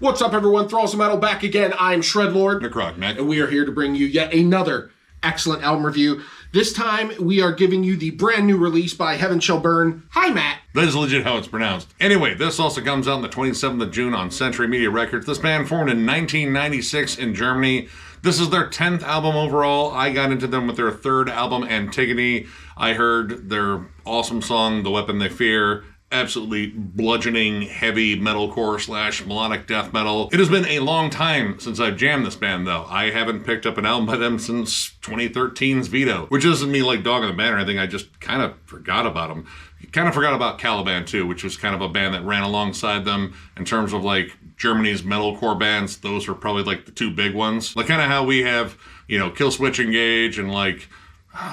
What's up, everyone? Thralls of Metal back again. I'm Shredlord. Necrotic Nick. And we are here to bring you yet another excellent album review. This time, we are giving you the brand new release by Heaven Shall Burn, Heimat. That is legit how it's pronounced. Anyway, this also comes out on the 27th of June on Century Media Records. This band formed in 1996 in Germany. This is their 10th album overall. I got into them with their third album, Antigone. I heard their awesome song, The Weapon They Fear. Absolutely bludgeoning heavy metalcore / melodic death metal. It has been a long time since I've jammed this band, though. I haven't picked up an album by them since 2013's Veto, which isn't me like dogging the band or anything. I just kind of forgot about them. Kind of forgot about Caliban too, which was kind of a band that ran alongside them in terms of like Germany's metalcore bands. Those were probably like the two big ones. Like kind of how we have, Killswitch Engage and like,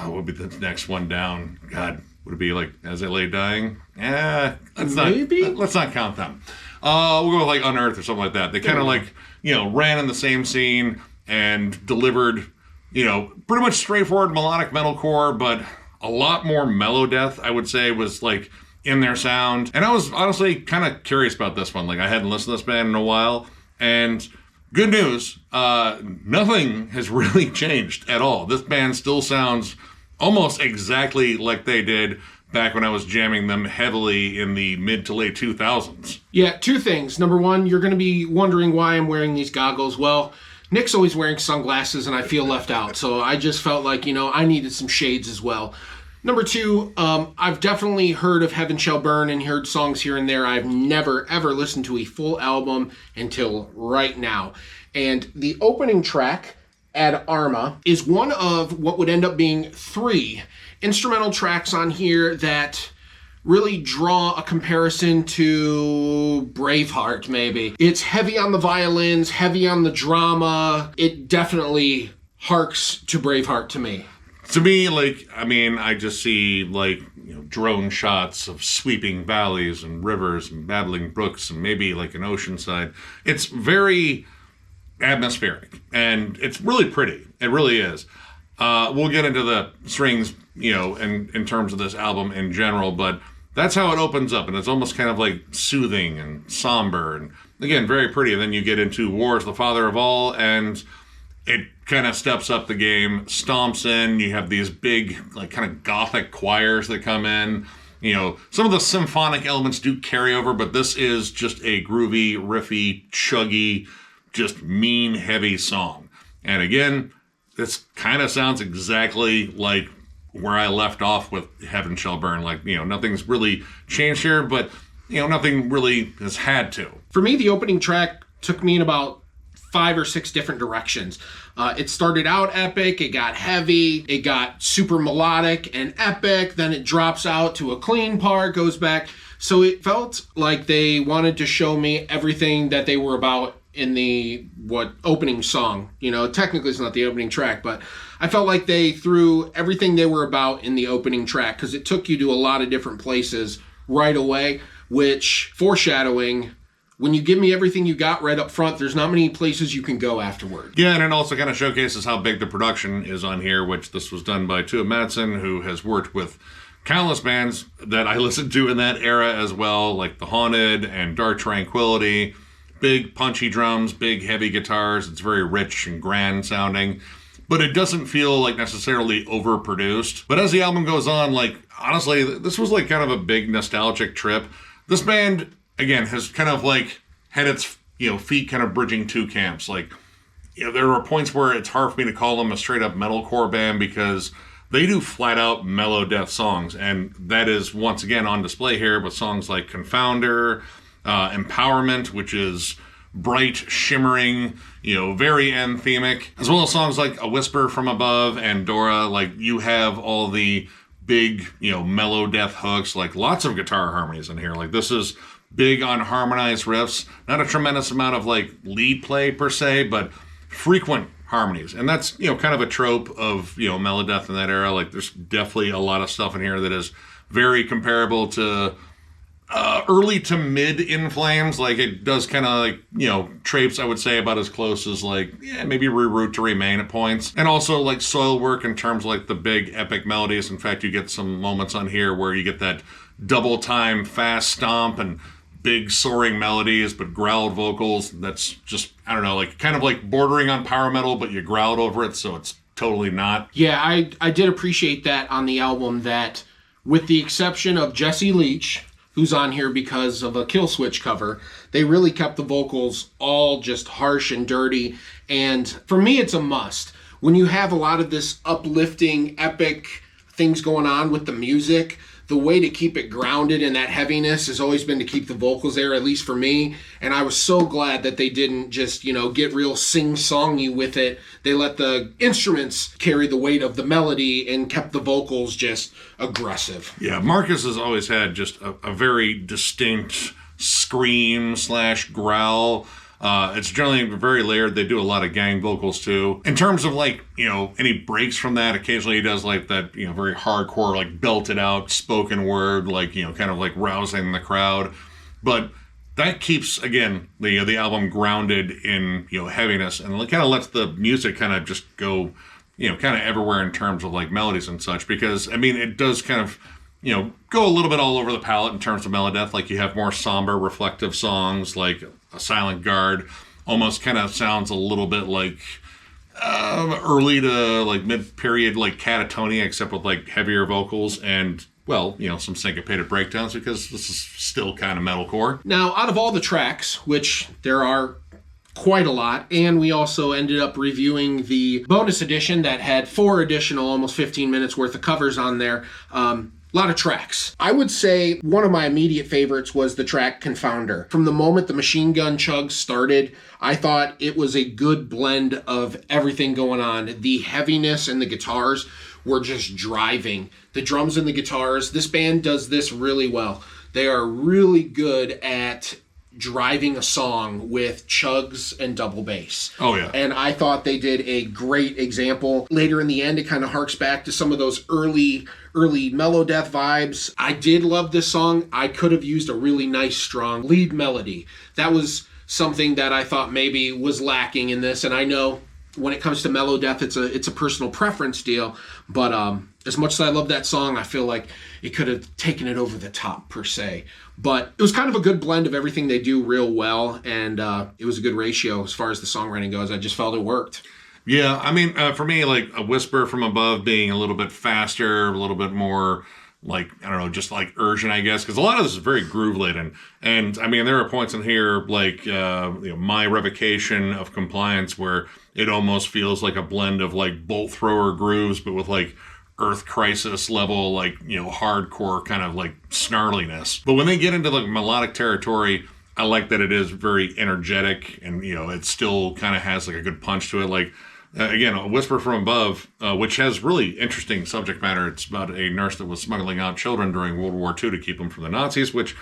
what would be the next one down? God. Would it be like As I Lay Dying? Let's not count them. We'll go with like Unearthed or something like that. They kind of like, ran in the same scene and delivered, pretty much straightforward melodic metalcore, but a lot more melodeath, I would say, was like in their sound. And I was honestly kind of curious about this one. Like I hadn't listened to this band in a while. And good news, nothing has really changed at all. This band still sounds almost exactly like they did back when I was jamming them heavily in the mid to late 2000s. Yeah, two things. Number one, you're going to be wondering why I'm wearing these goggles. Well, Nick's always wearing sunglasses and I feel left out. So I just felt like, I needed some shades as well. Number two, I've definitely heard of Heaven Shall Burn and heard songs here and there. I've never, ever listened to a full album until right now. And the opening track, Ad Arma, is one of what would end up being 3 instrumental tracks on here that really draw a comparison to Braveheart, maybe. It's heavy on the violins, heavy on the drama. It definitely harks to Braveheart to me. To me, I just see, drone shots of sweeping valleys and rivers and babbling brooks and maybe, like, an oceanside. It's very atmospheric, and it's really pretty. It really is. We'll get into the strings, in terms of this album in general, but that's how it opens up, and it's almost kind of like soothing and somber, and again, very pretty. And then you get into War is the Father of All, and it kind of steps up the game, stomps in. You have these big, kind of gothic choirs that come in. Some of the symphonic elements do carry over, but this is just a groovy, riffy, chuggy, just mean, heavy song. And again, this kind of sounds exactly like where I left off with Heaven Shall Burn. Nothing's really changed here, but, nothing really has had to. For me, the opening track took me in about 5 or 6 different directions. It started out epic, it got heavy, it got super melodic and epic, then it drops out to a clean part, goes back. So it felt like they wanted to show me everything that they were about in the opening song. Technically it's not the opening track, but I felt like they threw everything they were about in the opening track because it took you to a lot of different places right away, which foreshadowing, when you give me everything you got right up front, there's not many places you can go afterward. Yeah, and it also kind of showcases how big the production is on here, which this was done by Tua Madsen, who has worked with countless bands that I listened to in that era as well, like The Haunted and Dark Tranquility. Big punchy drums, big heavy guitars. It's very rich and grand sounding, but it doesn't feel like necessarily overproduced. But as the album goes on, honestly, this was kind of a big nostalgic trip. This band, again, has kind of had its, feet kind of bridging 2 camps. There are points where it's hard for me to call them a straight up metalcore band because they do flat out melodeath songs. And that is once again on display here with songs like Confounder, Empowerment, which is bright, shimmering, very anthemic, as well as songs like A Whisper from Above and Dora. You have all the big, melodeath hooks, lots of guitar harmonies in here. This is big on harmonized riffs, not a tremendous amount of lead play per se, but frequent harmonies. And that's, kind of a trope of, melodeath in that era. There's definitely a lot of stuff in here that is very comparable to early to mid In Flames. It does kind of traipse, I would say, about as close as maybe Reroute to Remain at points. And also Soilwork in terms of the big epic melodies. In fact, you get some moments on here where you get that double time fast stomp and big soaring melodies, but growled vocals. That's just, I don't know, like kind of like bordering on power metal, but you growled over it, so it's totally not. Yeah, I did appreciate that on the album, that with the exception of Jesse Leach, who's on here because of a Killswitch cover, they really kept the vocals all just harsh and dirty. And for me, it's a must. When you have a lot of this uplifting, epic things going on with the music, the way to keep it grounded in that heaviness has always been to keep the vocals there, at least for me. And I was so glad that they didn't just, get real sing-songy with it. They let the instruments carry the weight of the melody and kept the vocals just aggressive. Yeah, Marcus has always had just a very distinct scream/growl. It's generally very layered. They do a lot of gang vocals too. In terms of any breaks from that, occasionally he does like that, very hardcore, like belted out spoken word, kind of like rousing the crowd. But that keeps, again, the album grounded in, heaviness, and it kind of lets the music kind of just go, kind of everywhere in terms of like melodies and such, because it does kind of, go a little bit all over the palette in terms of melodeath. Like you have more somber, reflective songs like A Silent Guard, almost kind of sounds a little bit like early to like mid-period like Catatonia, except with like heavier vocals and, some syncopated breakdowns, because this is still kind of metalcore. Now, out of all the tracks, which there are quite a lot, and we also ended up reviewing the bonus edition that had 4 additional, almost 15 minutes worth of covers on there. A lot of tracks. I would say one of my immediate favorites was the track Confounder. From the moment the machine gun chugs started, I thought it was a good blend of everything going on. The heaviness and the guitars were just driving. The drums and the guitars, this band does this really well. They are really good at driving a song with chugs and double bass. Oh, yeah. And I thought they did a great example. Later in the end, it kind of harks back to some of those early melodeath vibes. I did love this song. I could have used a really nice, strong lead melody. That was something that I thought maybe was lacking in this. And I know when it comes to melodeath, it's a personal preference deal. But as much as I love that song, I feel like it could have taken it over the top, per se. But it was kind of a good blend of everything they do real well, and it was a good ratio as far as the songwriting goes. I just felt it worked. Yeah, for me, like A Whisper from Above being a little bit faster, a little bit more, like, I don't know, just like urgent, I guess, because a lot of this is very groove-laden. And, there are points in here, like, My Revocation of Compliance, where it almost feels like a blend of, like, bolt thrower grooves, but with, like, Earth Crisis level, like, hardcore kind of, like, snarliness. But when they get into, like, melodic territory, I like that it is very energetic, and, it still kind of has, like, a good punch to it. Like, again, A Whisper from Above, which has really interesting subject matter. It's about a nurse that was smuggling out children during World War II to keep them from the Nazis, which,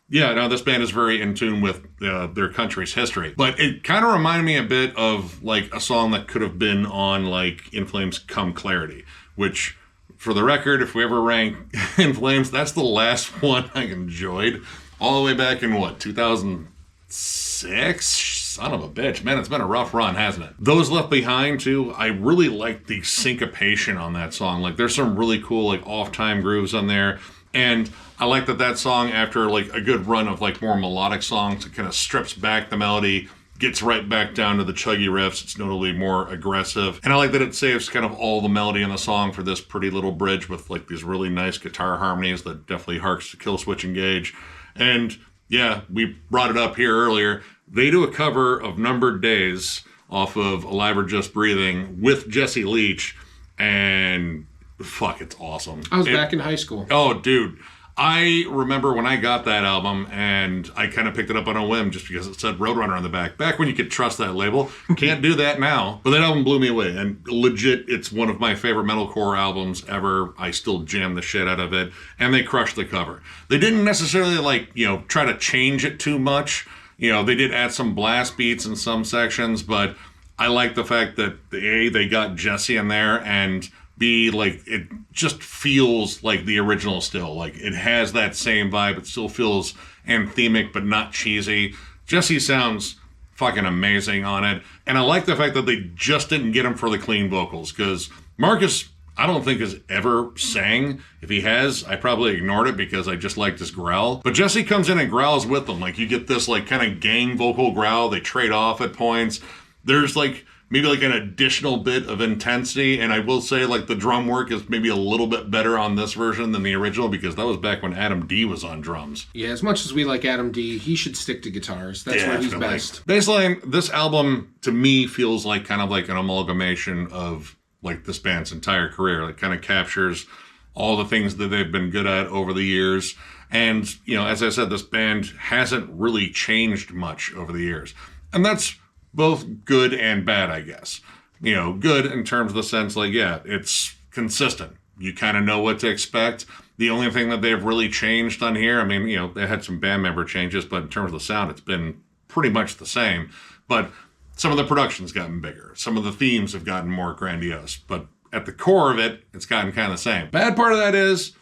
this band is very in tune with their country's history. But it kind of reminded me a bit of, like, a song that could have been on, like, In Flames' Come Clarity, which, for the record, if we ever rank In Flames, that's the last one I enjoyed. All the way back in, 2006? Son of a bitch. Man, it's been a rough run, hasn't it? Those Left Behind, too, I really like the syncopation on that song. Like, there's some really cool, like, off-time grooves on there. And I like that song, after, like, a good run of, like, more melodic songs, it kind of strips back the melody, gets right back down to the chuggy riffs. It's notably more aggressive. And I like that it saves kind of all the melody in the song for this pretty little bridge with, like, these really nice guitar harmonies that definitely harks to Killswitch Engage. And, yeah, we brought it up here earlier. They do a cover of Numbered Days off of Alive or Just Breathing with Jesse Leach, and fuck, it's awesome. I was back in high school. Oh, dude. I remember when I got that album, and I kind of picked it up on a whim just because it said Roadrunner on the back. Back when you could trust that label. Can't do that now. But that album blew me away, and legit, it's one of my favorite metalcore albums ever. I still jam the shit out of it, and they crushed the cover. They didn't necessarily, try to change it too much. They did add some blast beats in some sections, but I like the fact that, A, they got Jesse in there, and B, like, it just feels like the original still. Like, it has that same vibe. It still feels anthemic, but not cheesy. Jesse sounds fucking amazing on it. And I like the fact that they just didn't get him for the clean vocals, because Marcus I don't think has ever sang. If he has, I probably ignored it because I just liked his growl. But Jesse comes in and growls with them. Like, you get this, like, kind of gang vocal growl. They trade off at points. There's, like, maybe, like, an additional bit of intensity. And I will say, like, the drum work is maybe a little bit better on this version than the original because that was back when Adam D was on drums. Yeah, as much as we like Adam D, he should stick to guitars. That's where he's best. Baseline, this album, to me, feels like kind of like an amalgamation of like this band's entire career. Like, kind of captures all the things that they've been good at over the years. And, you know, as I said, this band hasn't really changed much over the years. And that's both good and bad, I guess. You know, good in terms of the sense, like, yeah, it's consistent. You kind of know what to expect. The only thing that they've really changed on here, I mean, you know, they had some band member changes, but in terms of the sound, it's been pretty much the same. But some of the production's gotten bigger. Some of the themes have gotten more grandiose. But at the core of it, it's gotten kind of the same. Bad part of that is,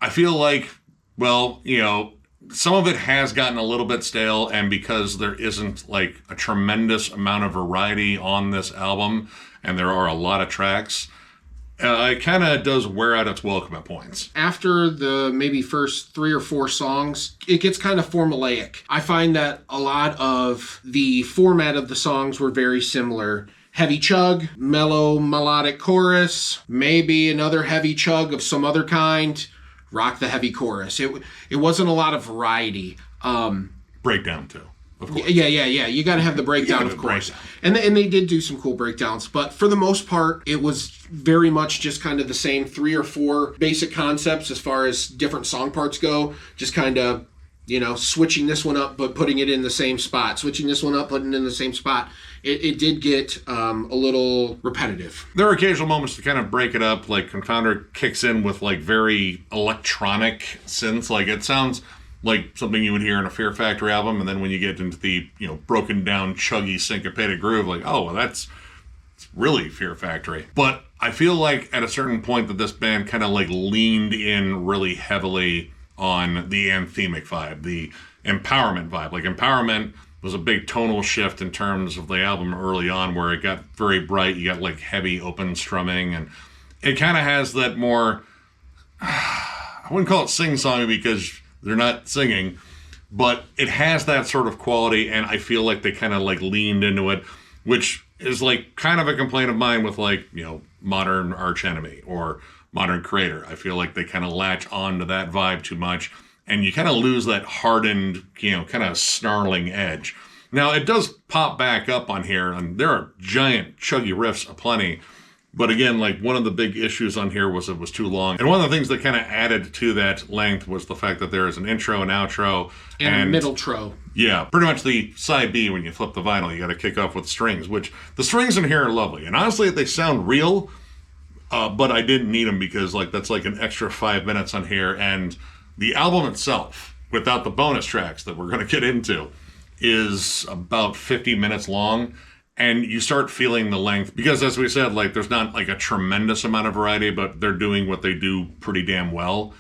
I feel like, well, you know, some of it has gotten a little bit stale, and because there isn't like a tremendous amount of variety on this album, and there are a lot of tracks, it kind of does wear out its welcome at points. After the maybe first 3 or 4 songs, it gets kind of formulaic. I find that a lot of the format of the songs were very similar. Heavy chug, mellow melodic chorus, maybe another heavy chug of some other kind, rock the heavy chorus. It wasn't a lot of variety. Breakdown too. Of course. Yeah. You got to have the breakdown, of course. And they did do some cool breakdowns. But for the most part, it was very much just kind of the same 3 or 4 basic concepts as far as different song parts go. Just kind of, you know, switching this one up, but putting it in the same spot. Switching this one up, putting it in the same spot. It did get a little repetitive. There are occasional moments to kind of break it up. Like, Confounder kicks in with, like, very electronic synths. Like, it sounds like something you would hear in a Fear Factory album, and then when you get into the, you know, broken down, chuggy, syncopated groove, like, oh, well, it's really Fear Factory. But I feel like at a certain point that this band kind of like leaned in really heavily on the anthemic vibe, the empowerment vibe. Like, Empowerment was a big tonal shift in terms of the album early on, where it got very bright. You got like heavy open strumming, and it kind of has that more, I wouldn't call it sing-songy because they're not singing, but it has that sort of quality, and I feel like they kind of like leaned into it, which is like kind of a complaint of mine with, like, you know, modern Arch Enemy or modern Creator. I feel like they kind of latch on to that vibe too much, and you kind of lose that hardened, you know, kind of snarling edge. Now, it does pop back up on here, and there are giant chuggy riffs aplenty. But again, like, one of the big issues on here was it was too long. And one of the things that kind of added to that length was the fact that there is an intro and outro. And a middle tro. Yeah, pretty much the side B when you flip the vinyl. You got to kick off with strings, which the strings in here are lovely. And honestly, they sound real, but I didn't need them because, like, that's like an extra 5 minutes on here. And the album itself, without the bonus tracks that we're going to get into, is about 50 minutes long. And you start feeling the length because, as we said, like, there's not like a tremendous amount of variety, but they're doing what they do pretty damn well.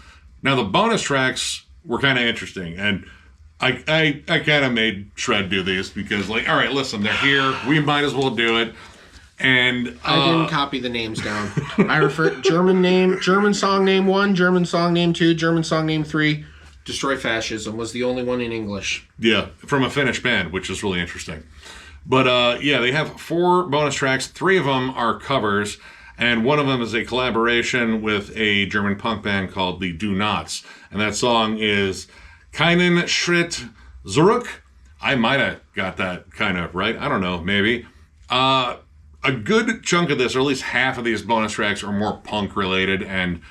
Now, the bonus tracks were kind of interesting, and I kind of made Shred do these because, like, all right, listen, they're here, we might as well do it. And I didn't copy the names down. I refer German song name 1, German song name 2, German song name 3. Destroy Fascism was the only one in English. Yeah, from a Finnish band, which is really interesting. But, yeah, they have 4 bonus tracks. 3 of them are covers, and one of them is a collaboration with a German punk band called the Do Nots. And that song is Keinen Schritt zurück. I might have got that kind of right. I don't know, maybe. A good chunk of this, or at least half of these bonus tracks, are more punk-related, and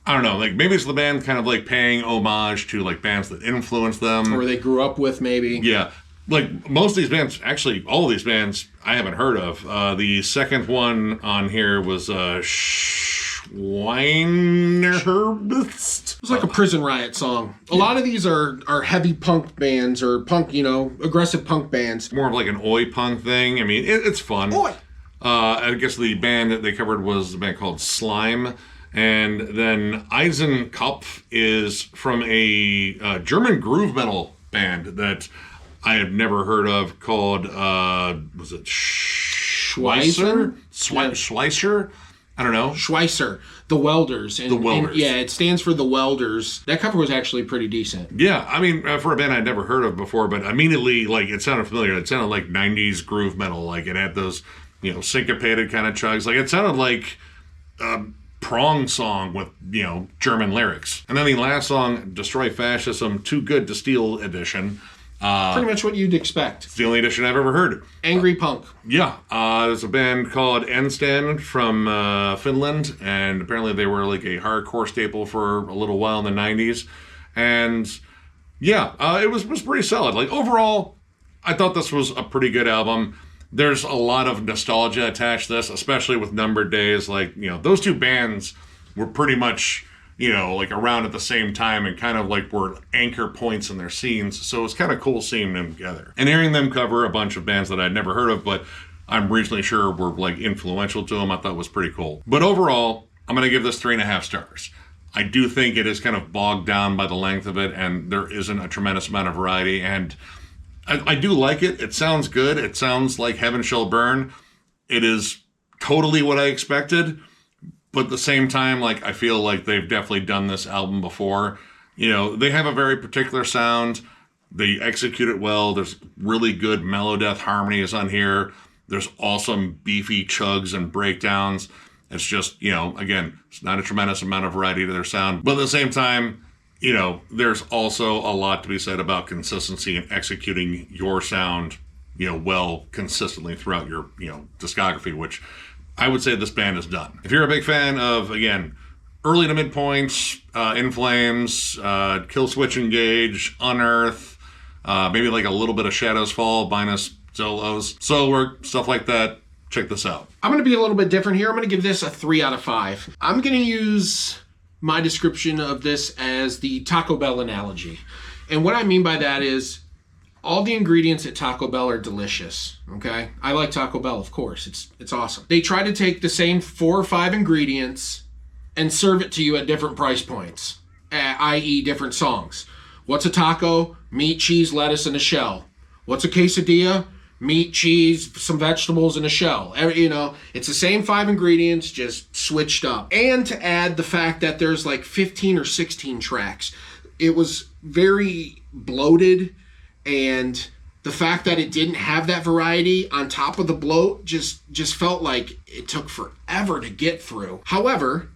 I don't know, like, maybe it's the band kind of, like, paying homage to, like, bands that influenced them. Or they grew up with, maybe. Yeah. Like, most of these bands, actually, all of these bands I haven't heard of. The second one on here was Schweinerbist. It was like a prison riot song. A lot of these are heavy punk bands, or punk, you know, aggressive punk bands. More of like an oi punk thing. I mean, it's fun. Oi! I guess the band that they covered was a band called Slime. And then Eisenkopf is from a German groove metal band that I had never heard of, called, was it Schweitzer? Schweitzer. I don't know. Schweitzer, the Welders. The Welders. And, yeah, it stands for the Welders. That cover was actually pretty decent. Yeah, I mean, for a band I'd never heard of before, but immediately, like, it sounded familiar. It sounded like 90s groove metal. Like, it had those, you know, syncopated kind of chugs. Like, it sounded like a prong song with, you know, German lyrics. And then the last song, Destroy Fascism, Too Good to Steal edition. Pretty much what you'd expect. It's the only edition I've ever heard. Angry punk. Yeah. There's a band called Enstand from Finland, and apparently they were like a hardcore staple for a little while in the 90s. And yeah, it was pretty solid. Like, overall, I thought this was a pretty good album. There's a lot of nostalgia attached to this, especially with Numbered Days. Like, you know, those two bands were pretty much, you know, like around at the same time and kind of like were anchor points in their scenes. So it's kind of cool seeing them together. And hearing them cover a bunch of bands that I'd never heard of, but I'm reasonably sure were like influential to them, I thought was pretty cool. But overall, I'm going to give this 3.5 stars. I do think it is kind of bogged down by the length of it, and there isn't a tremendous amount of variety. And I do like it. It sounds good. It sounds like Heaven Shall Burn. It is totally what I expected. But at the same time, like, I feel like they've definitely done this album before. You know, they have a very particular sound. They execute it well. There's really good melodeath harmonies on here. There's awesome beefy chugs and breakdowns. It's just, you know, again, it's not a tremendous amount of variety to their sound. But at the same time, you know, there's also a lot to be said about consistency and executing your sound, you know, well, consistently throughout your, you know, discography, which I would say this band has done. If you're a big fan of, again, early to midpoints, In Flames, Killswitch Engage, Unearth, maybe like a little bit of Shadows Fall, minus solos, solo work, stuff like that, check this out. I'm going to be a little bit different here. I'm going to give this a 3 out of 5. I'm going to use my description of this as the Taco Bell analogy. And what I mean by that is all the ingredients at Taco Bell are delicious, okay? I like Taco Bell, of course. It's awesome. They try to take the same 4 or 5 ingredients and serve it to you at different price points, i.e. different songs. What's a taco? Meat, cheese, lettuce, and a shell. What's a quesadilla? Meat, cheese, some vegetables, and a shell. You know, it's the same 5 ingredients, just switched up. And to add the fact that there's like 15 or 16 tracks. It was very bloated, and the fact that it didn't have that variety on top of the bloat just felt like it took forever to get through. However,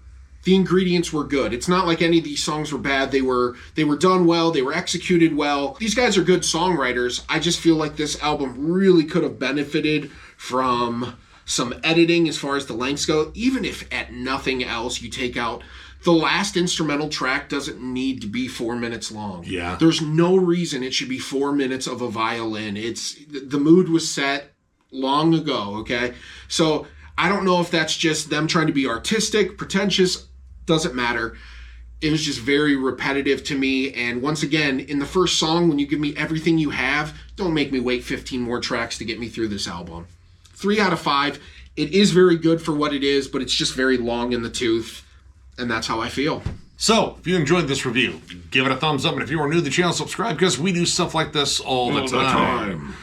the ingredients were good. It's not like any of these songs were bad. They were done well. They were executed well. These guys are good songwriters. I just feel like this album really could have benefited from some editing as far as the lengths go. Even if at nothing else you take out the last instrumental track doesn't need to be 4 minutes long. Yeah. There's no reason it should be 4 minutes of a violin. The mood was set long ago, okay? So I don't know if that's just them trying to be artistic, pretentious, doesn't matter. It was just very repetitive to me. And once again, in the first song, when you give me everything you have, don't make me wait 15 more tracks to get me through this album. 3 out of 5. It is very good for what it is, but it's just very long in the tooth. And that's how I feel. So, if you enjoyed this review, give it a thumbs up. And if you are new to the channel, subscribe, because we do stuff like this all the time.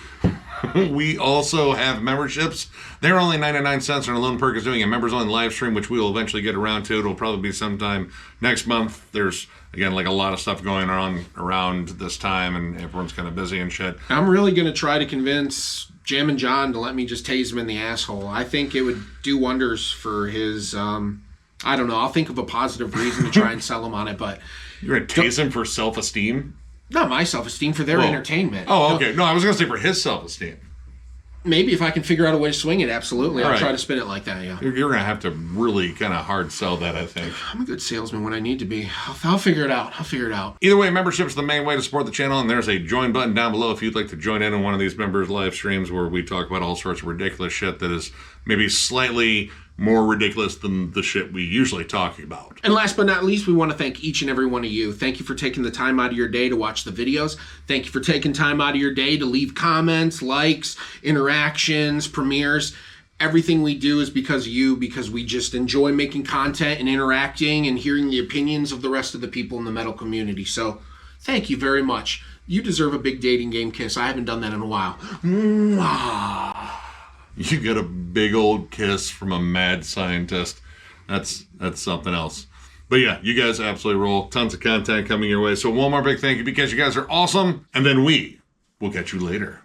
We also have memberships. They're only 99 cents, and our lone perk is doing a members-only live stream, which we will eventually get around to. It'll probably be sometime next month. There's, again, like a lot of stuff going on around this time, and everyone's kind of busy and shit. I'm really going to try to convince Jam and John to let me just tase him in the asshole. I think it would do wonders for his, I don't know, I'll think of a positive reason to try and sell him on it, but... You're going to tase him for self-esteem? Not my self-esteem, for their entertainment. Oh, okay. No, I was going to say for his self-esteem. Maybe if I can figure out a way to swing it, absolutely. I'll try to spin it like that, yeah. You're going to have to really kind of hard sell that, I think. I'm a good salesman when I need to be. I'll figure it out. Either way, membership is the main way to support the channel, and there's a join button down below if you'd like to join in on one of these members' live streams where we talk about all sorts of ridiculous shit that is maybe slightly more ridiculous than the shit we usually talk about. And last but not least, we want to thank each and every one of you. Thank you for taking the time out of your day to watch the videos. Thank you for taking time out of your day to leave comments, likes, interactions, premieres. Everything we do is because of you, because we just enjoy making content and interacting and hearing the opinions of the rest of the people in the metal community. So thank you very much. You deserve a big dating game kiss. I haven't done that in a while. Mwah. You get a big old kiss from a mad scientist. That's something else. But yeah, you guys absolutely roll. Tons of content coming your way. So one more big thank you because you guys are awesome. And then we will catch you later.